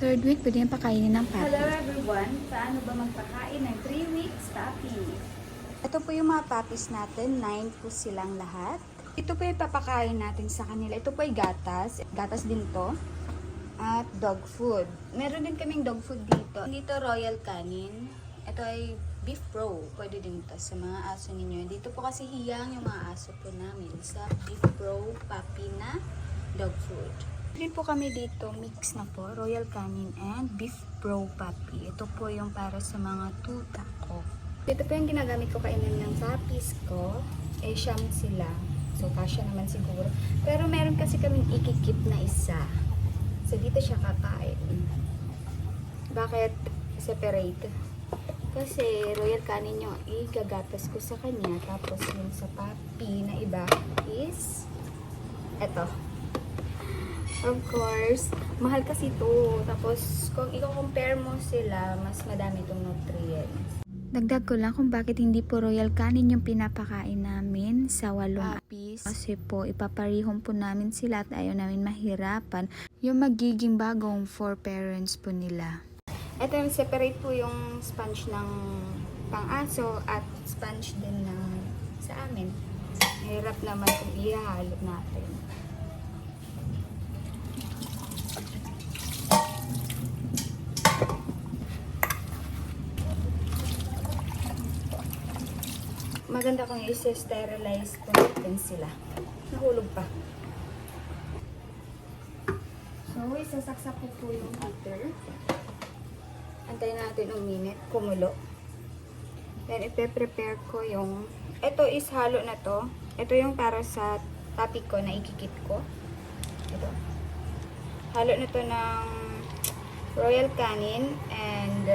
Third week, pwede yung pakainin ng Hello puppies. everyone! Paano ba magpakain ng 3 weeks puppy? Ito po yung mga puppies natin. 9 po silang lahat. Ito po yung papakain natin sa kanila. Ito po ay gatas. Gatas din to. At dog food. Meron din kaming dog food dito. Dito Royal Canin. Ito ay Beef Pro. Pwede din to sa mga aso ninyo. Dito po kasi hiyang yung mga aso po namin sa Beef Pro puppy na dog food. Din po kami dito, mix na po, Royal Canin and Beef Pro Puppy. Ito po yung para sa mga tuta ko. Ito po yung ginagamit ko kainin ng puppies ko. Eh, siyam sila. So, kasya naman siguro. Pero meron kasi kaming ikikip na isa. So, dito siya kakain. Bakit separate? Kasi Royal Canin yung igagatas ko sa kanya. Tapos yung sa puppy na iba is eto. Of course, mahal kasi ito. Tapos, kung i-compare mo sila, mas madami itong nutrients. Dagdag ko lang kung bakit hindi po Royal Canin yung pinapakain namin sa 8 puppies. Kasi po, ipaparihon po namin sila at ayaw namin mahirapan yung magiging bagong 4 parents po nila. Ito yung separate po yung sponge ng pang-aso at sponge din ng sa amin. Hirap naman kung ihalo natin. Maganda kung i-sterilize po natin sila. Nahulog pa. So, isasaksak ko po yung heater. Antayin natin uminit, kumulo. Then, ipe-prepare ko yung... Ito is halo na to. Ito yung para sa puppy ko na ikikip ko. Ito. Halo na to ng Royal Canin and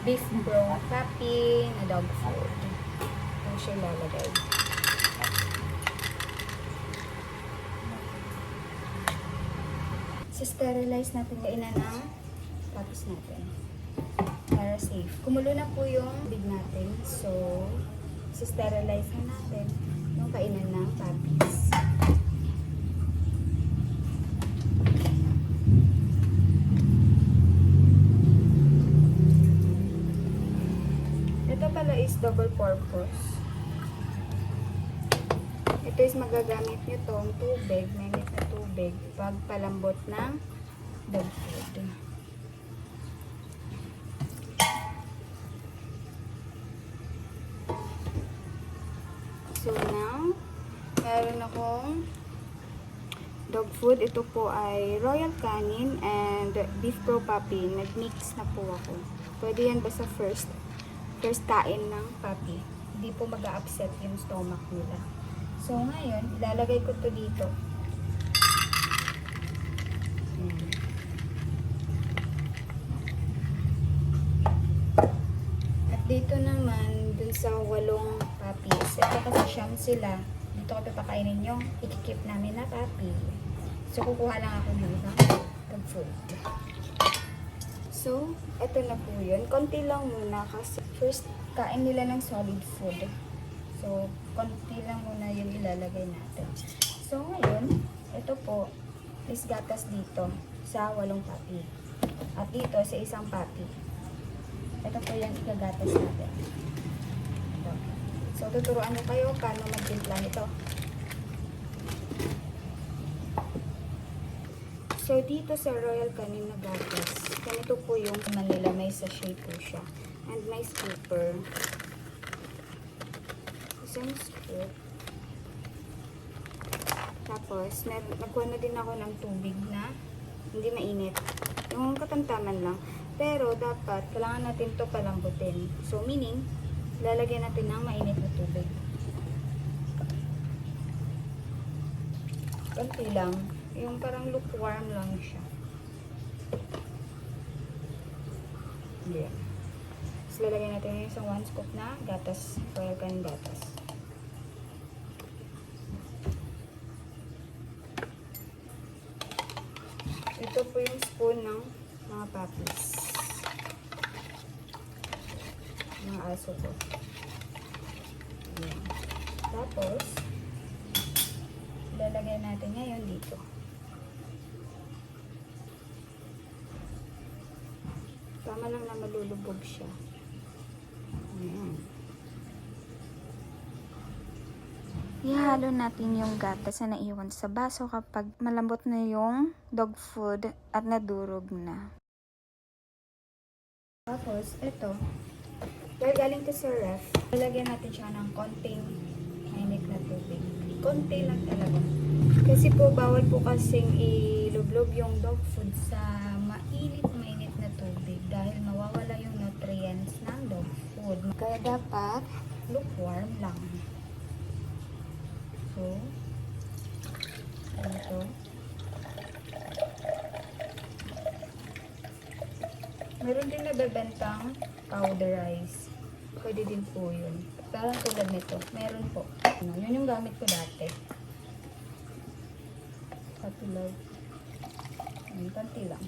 Beef Pro puppy na dog food. Siya ilalagay. Sterilize natin kainan ng puppies natin para safe. Kumulo na po yung big natin. So, sterilize na natin yung kainan ng puppies. Ito pala is double purpose. Ito is magagamit nyo tong tubig, mainit na tubig, pag palambot ng dog food. So now, meron akong dog food. Ito po ay Royal Canin and Beef Pro Puppy. Nag-mix na po ako. Pwede yan basta first kain ng puppy. Hindi po mag-upset yung stomach nila. So, ngayon, ilalagay ko to dito. At dito naman, dun sa 8 puppies. Ito kasi siyam sila. Dito ko papakainin yung ikikip namin na puppy. So, kukuha lang ako ng dog food. So, ito na po yun. Konti lang muna kasi first, kain nila ng solid food. So, konti lang muna yung ilalagay natin. So, ngayon, ito po is gatas dito sa 8 puppy. At dito sa isang puppy. Ito po yung ikagatas natin. Ito. So, tuturuan ko kayo paano mag-timpla nito. So, dito sa Royal Canin na gatas, ganito po yung Manila. May sachet po siya. And may scooper. Isang scoop. Tapos, nagkuha na din ako ng tubig na hindi mainit. Yung katamtaman lang. Pero, dapat, kailangan natin to palambutin. So, meaning, lalagyan natin ng mainit na tubig. Konti lang. Yung parang lukewarm lang siya. Yeah. Tapos, lalagyan natin yung isang 1 scoop na gatas. Royal Canin gatas. Ito po yung spoon ng mga puppies. Mga aso ko. Ayan. Tapos, ilalagay natin ngayon dito. Tama lang na malulubog siya. Ayan. Ihalo natin yung gatas na naiwan sa baso kapag malambot na yung dog food at nadurog na. Tapos, ito. Dahil galing to sa ref, lalagyan natin siya ng konting mainit na tubig. Konti lang talaga. Kasi po, bawal po kasing ilublob yung dog food sa mainit na tubig dahil mawawala yung nutrients ng dog food. Kaya dapat lukewarm lang. So, ito. Meron din nabebentang powderize. Pwede din po yun. Parang tulad nito. Meron po. Yun yung gamit ko dati. Katulad. Ayun, konti lang.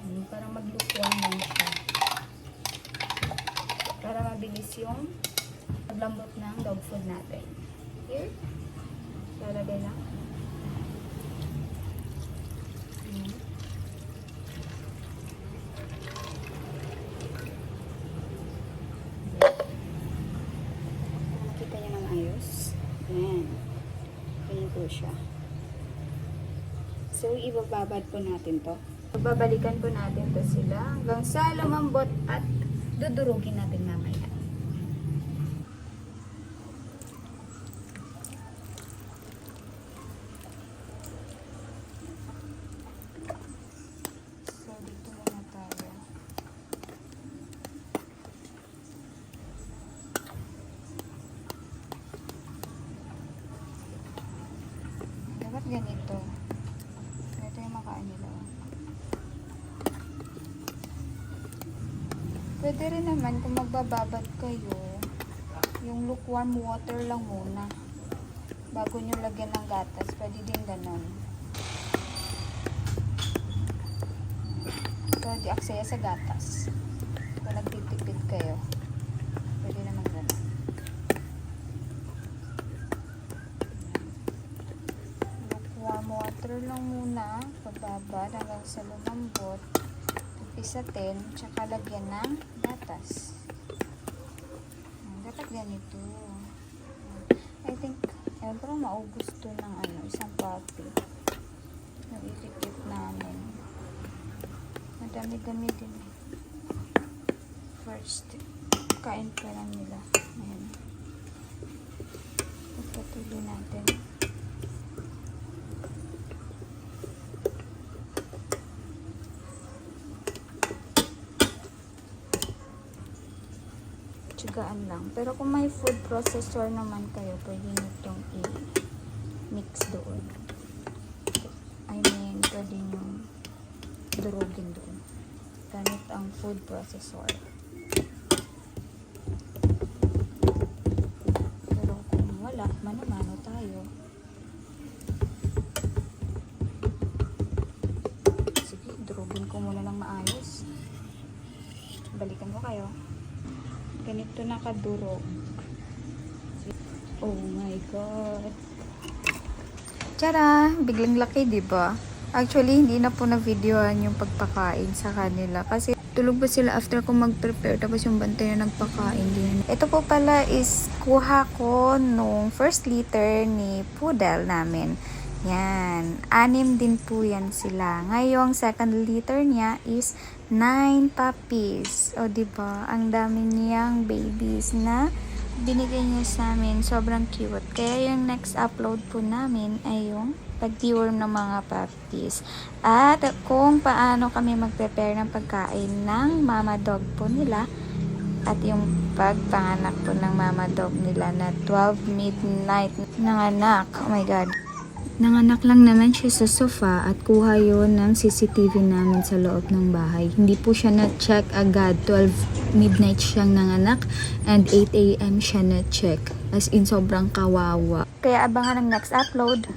Ayun, parang mag-lukewarm lang siya. Para mabilis yung paglambot ng dog food natin. Here. Lalagay lang. Ayun. Nakita niyo ng ayos. Ayan. Ganyan po siya. So, ibababad po natin to. Babalikan po natin to sila hanggang sa lumambot at dudurugin natin mamaya. So, dito muna tayo. Dapat ganito. Ito yung makain nila. Pwede rin naman kung magbababad kayo, yung lukewarm water lang muna. Bago nyo lagyan ng gatas, pwede din ganon. Pero di aksaya sa gatas. Kung nagtitipid kayo, pwede naman ganon. Lukewarm water lang muna, pagbabad hanggang sa lumambot. Pisatin, tsaka lagyan ng gatas. Dapat ganito. I think, parang maubos to ng isang puppy. Yung itikip namin. Madami-dami din. First, kain pa lang nila. Ayan. Pagpatuloy natin. Tsagaan lang. Pero kung may food processor naman kayo, pwede nyo itong i-mix doon. I mean, pwede nyo durugin doon. Gamit ang food processor. Pero kung wala, mano-mano tayo. Sige, durugin ko muna lang maayos. Balikan ko kayo. Ganito nakadurog. Oh my God. Tara! Biglang laki, diba? Actually, hindi na po na-videoan yung pagpakain sa kanila. Kasi tulog ba sila after ko mag-prepare. Tapos yung bantay na nagpakain din. Ito po pala is kuha ko nung first litter ni poodle namin. Yan. 6 din po yan sila. Ngayong second litter niya is 9 puppies. O, diba? Ang dami niyang babies na binigay niya sa amin. Sobrang cute. Kaya yung next upload po namin ay yung pag-deworm ng mga puppies. At kung paano kami mag-prepare ng pagkain ng mama dog po nila. At yung pagpanganak po ng mama dog nila na 12 midnight nanganak. Oh my God. Nanganak lang naman siya sa sofa at kuha yun ng CCTV namin sa loob ng bahay. Hindi po siya na-check agad. 12 midnight siyang nanganak and 8 AM siya na-check. As in, sobrang kawawa. Kaya abangan ang next upload.